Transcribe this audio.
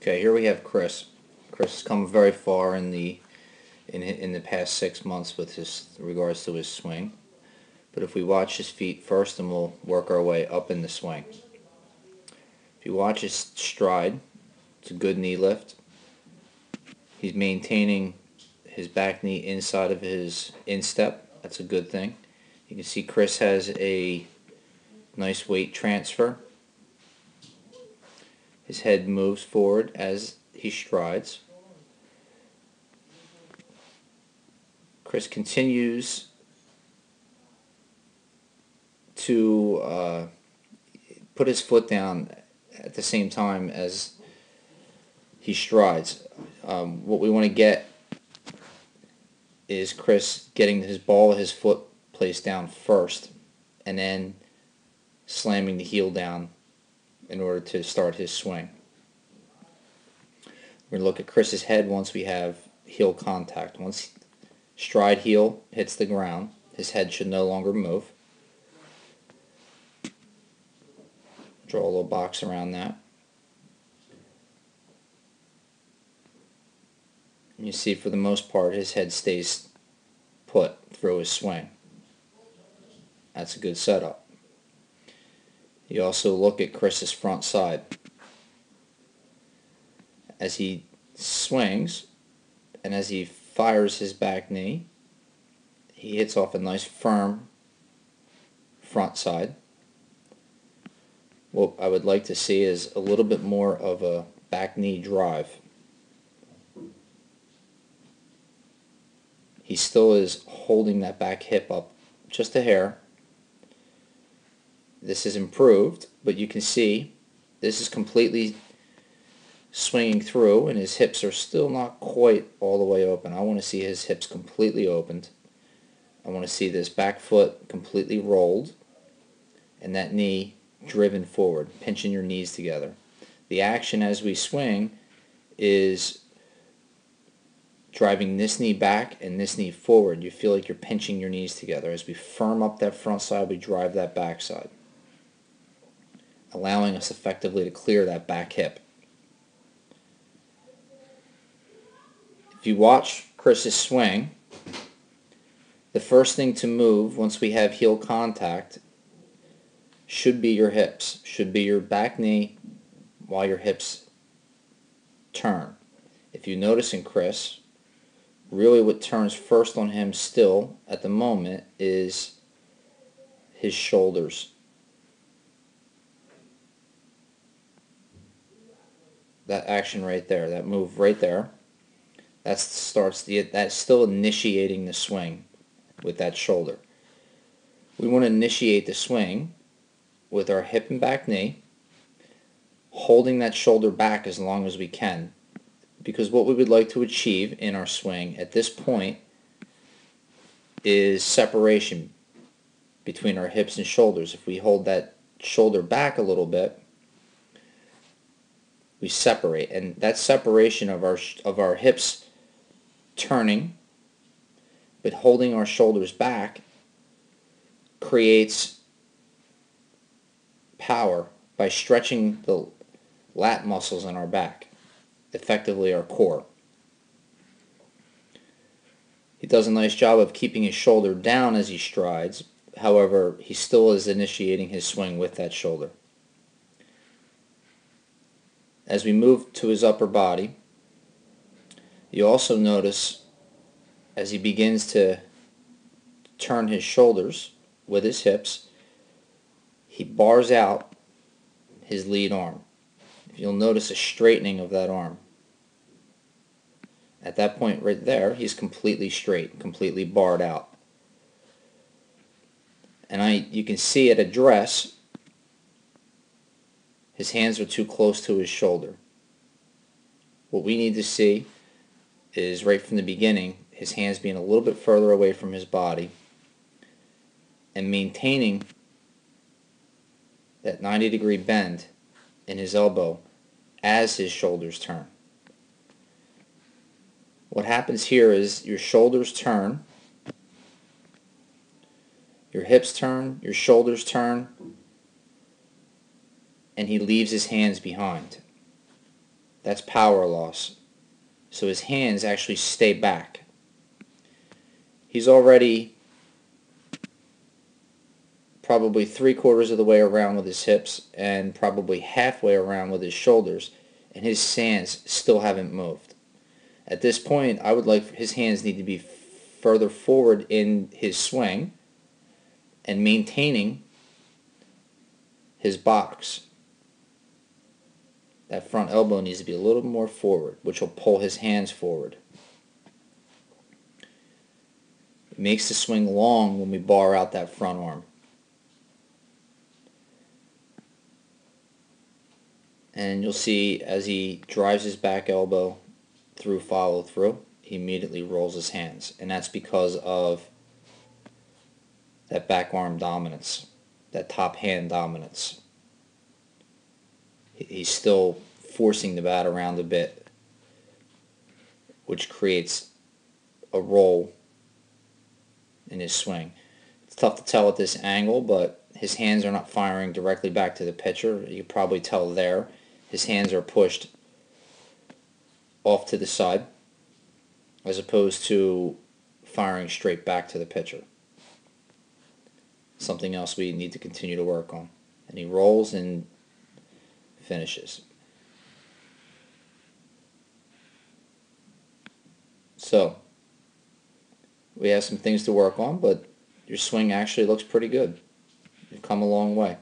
Okay, here we have Chris. Chris has come very far in the past 6 months with his regards to his swing. But if we watch his feet first, and we'll work our way up in the swing. If you watch his stride, it's a good knee lift. He's maintaining his back knee inside of his instep. That's a good thing. You can see Chris has a nice weight transfer. His head moves forward as he strides. Chris continues to put his foot down at the same time as he strides. What we want to get is Chris getting his ball of his foot placed down first and then slamming the heel down in order to start his swing. We're going to look at Chris's head once we have heel contact. Once stride heel hits the ground, his head should no longer move. Draw a little box around that. And you see, for the most part, his head stays put through his swing. That's a good setup. You also look at Chris's front side. As he swings and as he fires his back knee, he hits off a nice firm front side. What I would like to see is a little bit more of a back knee drive. He still is holding that back hip up just a hair. This is improved, but you can see this is completely swinging through, and his hips are still not quite all the way open. I want to see his hips completely opened. I want to see this back foot completely rolled and that knee driven forward, pinching your knees together. The action as we swing is driving this knee back and this knee forward. You feel like you're pinching your knees together. As we firm up that front side, we drive that back side, allowing us effectively to clear that back hip. If you watch Chris's swing, the first thing to move once we have heel contact should be your hips, should be your back knee while your hips turn. If you notice in Chris, really what turns first on him still at the moment is his shoulders. That action right there, that move right there, that's still initiating the swing with that shoulder. We want to initiate the swing with our hip and back knee, holding that shoulder back as long as we can, because what we would like to achieve in our swing at this point is separation between our hips and shoulders. If we hold that shoulder back a little bit, we separate, and that separation of our hips turning but holding our shoulders back creates power by stretching the lat muscles in our back, effectively our core. He does a nice job of keeping his shoulder down as he strides. However, he still is initiating his swing with that shoulder. As we move to his upper body, you also notice as he begins to turn his shoulders with his hips, he bars out his lead arm. You'll notice a straightening of that arm. At that point right there, he's completely straight, completely barred out. And you can see at address, his hands are too close to his shoulder. What we need to see is right from the beginning, his hands being a little bit further away from his body and maintaining that 90-degree bend in his elbow as his shoulders turn. What happens here is your shoulders turn, your hips turn, your shoulders turn, and he leaves his hands behind. That's power loss. So his hands actually stay back. He's already probably 3/4 of the way around with his hips and probably halfway around with his shoulders, and his hands still haven't moved. At this point, I would like his hands need to be further forward in his swing and maintaining his box. That front elbow needs to be a little more forward, which will pull his hands forward. It makes the swing long when we bar out that front arm. And you'll see as he drives his back elbow through follow through, he immediately rolls his hands. And that's because of that back arm dominance, that top hand dominance. He's still forcing the bat around a bit, which creates a roll in his swing. It's tough to tell at this angle, but his hands are not firing directly back to the pitcher. You can probably tell there. His hands are pushed off to the side as opposed to firing straight back to the pitcher. Something else we need to continue to work on. And he rolls and finishes. So, we have some things to work on, but your swing actually looks pretty good. You've come a long way.